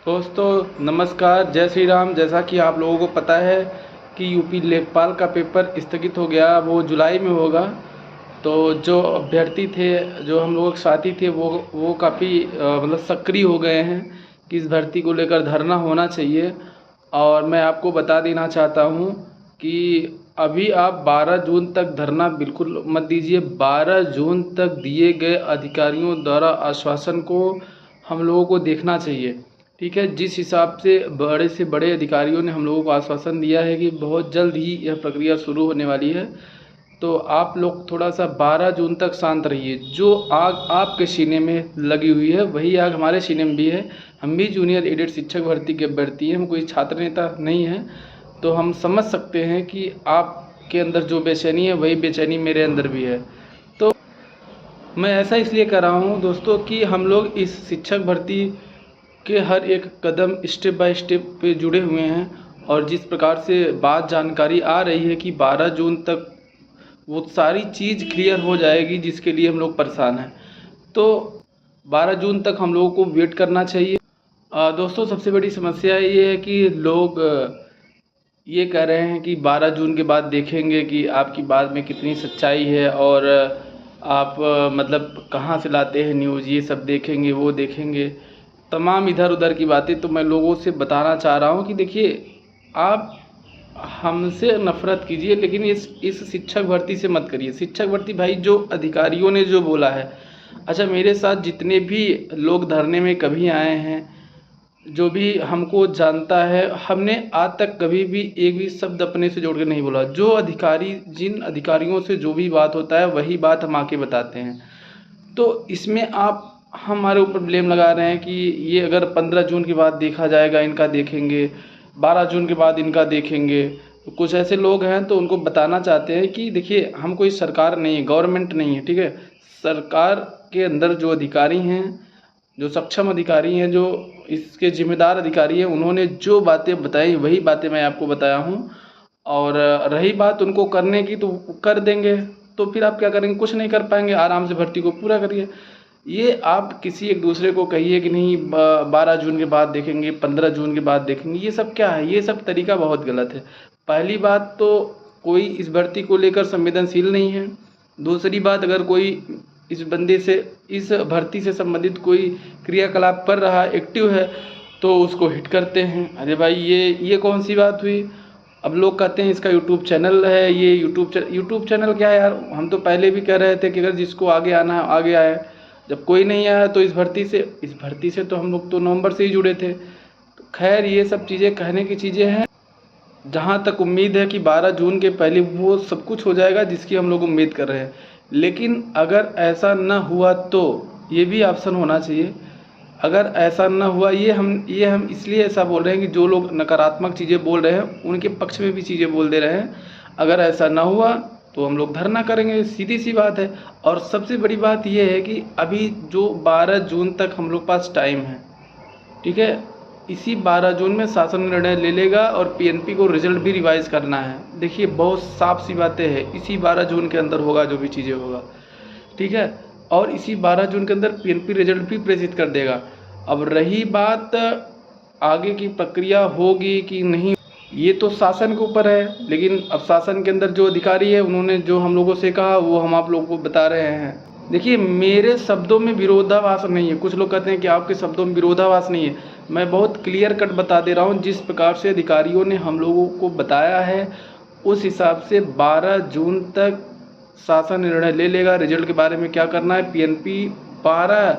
दोस्तों नमस्कार, जय श्री राम। जैसा कि आप लोगों को पता है कि यूपी लेखपाल का पेपर स्थगित हो गया, वो जुलाई में होगा। तो जो अभ्यर्थी थे, जो हम लोग साथी थे, वो काफ़ी मतलब सक्रिय हो गए हैं कि इस भर्ती को लेकर धरना होना चाहिए। और मैं आपको बता देना चाहता हूँ कि अभी आप 12 जून तक धरना बिल्कुल मत दीजिए। 12 जून तक दिए गए अधिकारियों द्वारा आश्वासन को हम लोगों को देखना चाहिए। ठीक है, जिस हिसाब से बड़े से बड़े अधिकारियों ने हम लोगों को आश्वासन दिया है कि बहुत जल्द ही यह प्रक्रिया शुरू होने वाली है, तो आप लोग थोड़ा सा 12 जून तक शांत रहिए। जो आग आपके सीने में लगी हुई है वही आग हमारे सीने में भी है। हम भी जूनियर एडेड शिक्षक भर्ती के अभ्यर्थी हैं, हम कोई छात्र नेता नहीं हैं। तो हम समझ सकते हैं कि आपके अंदर जो बेचैनी है वही बेचैनी मेरे अंदर भी है। तो मैं ऐसा इसलिए कर रहा हूँ दोस्तों कि हम लोग इस शिक्षक भर्ती के हर एक कदम स्टेप बाय स्टेप पे जुड़े हुए हैं। और जिस प्रकार से बात जानकारी आ रही है कि 12 जून तक वो सारी चीज़ क्लियर हो जाएगी जिसके लिए हम लोग परेशान हैं। तो 12 जून तक हम लोगों को वेट करना चाहिए। दोस्तों सबसे बड़ी समस्या ये है कि लोग ये कह रहे हैं कि 12 जून के बाद देखेंगे कि आपकी बात में कितनी सच्चाई है, और आप मतलब कहाँ से लाते हैं न्यूज़, ये सब देखेंगे, वो देखेंगे, तमाम इधर उधर की बातें। तो मैं लोगों से बताना चाह रहा हूँ कि देखिए, आप हमसे नफ़रत कीजिए लेकिन इस शिक्षक भर्ती से मत करिए। शिक्षक भर्ती भाई, जो अधिकारियों ने जो बोला है, अच्छा मेरे साथ जितने भी लोग धरने में कभी आए हैं, जो भी हमको जानता है, हमने आज तक कभी भी एक भी शब्द अपने से जोड़ के नहीं बोला। जो अधिकारी, जिन अधिकारियों से जो भी बात होता है वही बात हम आके बताते हैं। तो इसमें आप हमारे ऊपर ब्लेम लगा रहे हैं कि ये अगर 15 जून के बाद देखा जाएगा, इनका देखेंगे, 12 जून के बाद इनका देखेंगे। तो कुछ ऐसे लोग हैं तो उनको बताना चाहते हैं कि देखिए, हम कोई सरकार नहीं है, गवर्नमेंट नहीं है। ठीक है, सरकार के अंदर जो अधिकारी हैं, जो सक्षम अधिकारी हैं, जो इसके जिम्मेदार अधिकारी हैं, उन्होंने जो बातें बताई वही बातें मैं आपको बताया हूँ। और रही बात उनको करने की, तो कर देंगे। तो फिर आप क्या करेंगे? कुछ नहीं कर पाएंगे। आराम से भर्ती को पूरा करिए। ये आप किसी एक दूसरे को कहिए कि नहीं 12 जून के बाद देखेंगे, 15 जून के बाद देखेंगे, ये सब क्या है? ये सब तरीका बहुत गलत है। पहली बात तो कोई इस भर्ती को लेकर संवेदनशील नहीं है। दूसरी बात, अगर कोई इस भर्ती से संबंधित कोई क्रियाकलाप कर रहा है, एक्टिव है, तो उसको हिट करते हैं। अरे भाई, ये कौन सी बात हुई? अब लोग कहते हैं इसका यूट्यूब चैनल है। ये यूट्यूब चैनल क्या है यार? हम तो पहले भी कह रहे थे कि अगर जिसको आगे आना है आगे आए। जब कोई नहीं आया तो इस भर्ती से तो हम लोग तो नवंबर से ही जुड़े थे। तो खैर, ये सब चीज़ें कहने की चीज़ें हैं। जहाँ तक उम्मीद है कि 12 जून के पहले वो सब कुछ हो जाएगा जिसकी हम लोग उम्मीद कर रहे हैं। लेकिन अगर ऐसा न हुआ तो ये भी ऑप्शन होना चाहिए। अगर ऐसा न हुआ, ये हम इसलिए ऐसा बोल रहे हैं कि जो लोग नकारात्मक चीज़ें बोल रहे हैं उनके पक्ष में भी चीज़ें बोल दे रहे हैं। अगर ऐसा न हुआ तो हम लोग धरना करेंगे, सीधी सी बात है। और सबसे बड़ी बात ये है कि अभी जो 12 जून तक हम लोग पास टाइम है, ठीक है, इसी 12 जून में शासन निर्णय ले लेगा और पीएनपी को रिजल्ट भी रिवाइज करना है। देखिए, बहुत साफ सी बातें हैं, इसी 12 जून के अंदर होगा जो भी चीज़ें होगा। ठीक है, और इसी 12 जून के अंदर पीएनपी रिजल्ट भी प्रेषित कर देगा। अब रही बात आगे की प्रक्रिया होगी कि नहीं, ये तो शासन के ऊपर है। लेकिन अब शासन के अंदर जो अधिकारी है, उन्होंने जो हम लोगों से कहा वो हम आप लोगों को बता रहे हैं। देखिए, मेरे शब्दों में विरोधाभास नहीं है। कुछ लोग कहते हैं कि आपके शब्दों में विरोधाभास नहीं है। मैं बहुत क्लियर कट बता दे रहा हूँ। जिस प्रकार से अधिकारियों ने हम लोगों को बताया है, उस हिसाब से 12 जून तक शासन निर्णय ले लेगा रिजल्ट के बारे में क्या करना है। पीएनपी 12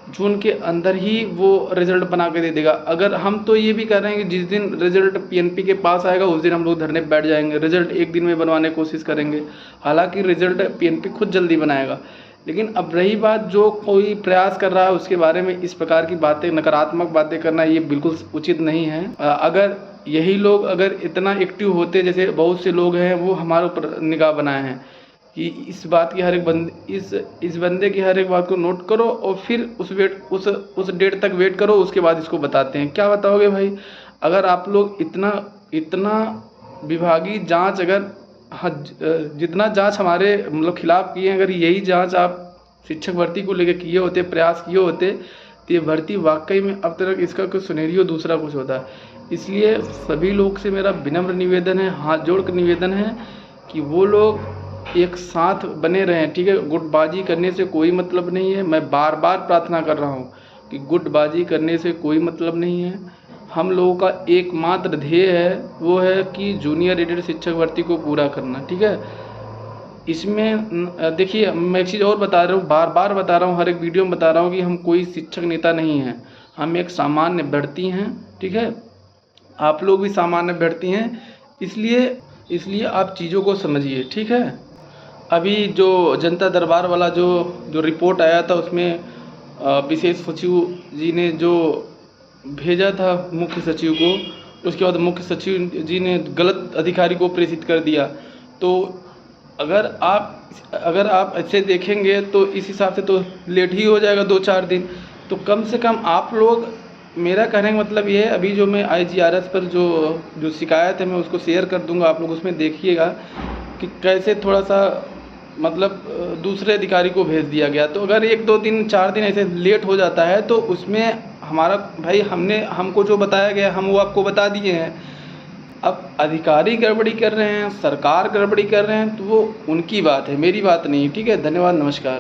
जून के अंदर ही वो रिजल्ट बना के दे देगा। अगर हम तो ये भी कह रहे हैं कि जिस दिन रिजल्ट पीएनपी के पास आएगा उस दिन हम लोग धरने पे बैठ जाएंगे, रिजल्ट एक दिन में बनवाने की कोशिश करेंगे। हालांकि रिजल्ट पीएनपी खुद जल्दी बनाएगा। लेकिन अब रही बात, जो कोई प्रयास कर रहा है उसके बारे में इस प्रकार की बातें, नकारात्मक बातें करना, ये बिल्कुल उचित नहीं है। अगर यही लोग अगर इतना एक्टिव होते, जैसे बहुत से लोग हैं वो हमारे ऊपर निगाह बनाए हैं कि इस बात की हर एक बंदे, इस बंदे की हर एक बात को नोट करो और फिर उस डेट तक वेट करो, उसके बाद इसको बताते हैं। क्या बताओगे भाई? अगर आप लोग इतना विभागीय जांच, अगर जितना जांच हमारे मतलब खिलाफ किए, अगर यही जांच आप शिक्षक भर्ती को लेकर किए होते, प्रयास किए होते, तो ये भर्ती वाकई में अब तक इसका कुछ सिनेरियो दूसरा कुछ होता है। इसलिए सभी लोग से मेरा विनम्र निवेदन है, हाथ जोड़ कर निवेदन है कि वो लोग एक साथ बने रहें, ठीक है। गुटबाजी करने से कोई मतलब नहीं है। मैं बार बार प्रार्थना कर रहा हूँ कि गुटबाजी करने से कोई मतलब नहीं है। हम लोगों का एकमात्र ध्येय है, वो है कि जूनियर एडेड शिक्षक भर्ती को पूरा करना, ठीक है। इसमें देखिए, मैं एक चीज़ और बता रहा हूँ, बार बार बता रहा हूँ, हर एक वीडियो में बता रहा हूँ कि हम कोई शिक्षक नेता नहीं हैं, हम एक सामान्य अभ्यर्थी हैं, ठीक है। आप लोग भी सामान्य अभ्यर्थी हैं, इसलिए आप चीज़ों को समझिए, ठीक है। अभी जो जनता दरबार वाला जो रिपोर्ट आया था, उसमें विशेष सचिव जी ने जो भेजा था मुख्य सचिव को, उसके बाद मुख्य सचिव जी ने गलत अधिकारी को प्रेषित कर दिया। तो अगर आप ऐसे देखेंगे तो इस हिसाब से तो लेट ही हो जाएगा 2-4 दिन। तो कम से कम आप लोग, मेरा कहने का मतलब ये है, अभी जो मैं IGRS पर जो शिकायत है मैं उसको शेयर कर दूंगा, आप लोग उसमें देखिएगा कि कैसे थोड़ा सा मतलब दूसरे अधिकारी को भेज दिया गया। तो अगर 1-2 दिन 4 दिन ऐसे लेट हो जाता है तो उसमें हमारा भाई, हमको जो बताया गया हम वो आपको बता दिए हैं। अब अधिकारी गड़बड़ी कर रहे हैं, सरकार गड़बड़ी कर रहे हैं, तो वो उनकी बात है, मेरी बात नहीं, ठीक है। धन्यवाद, नमस्कार।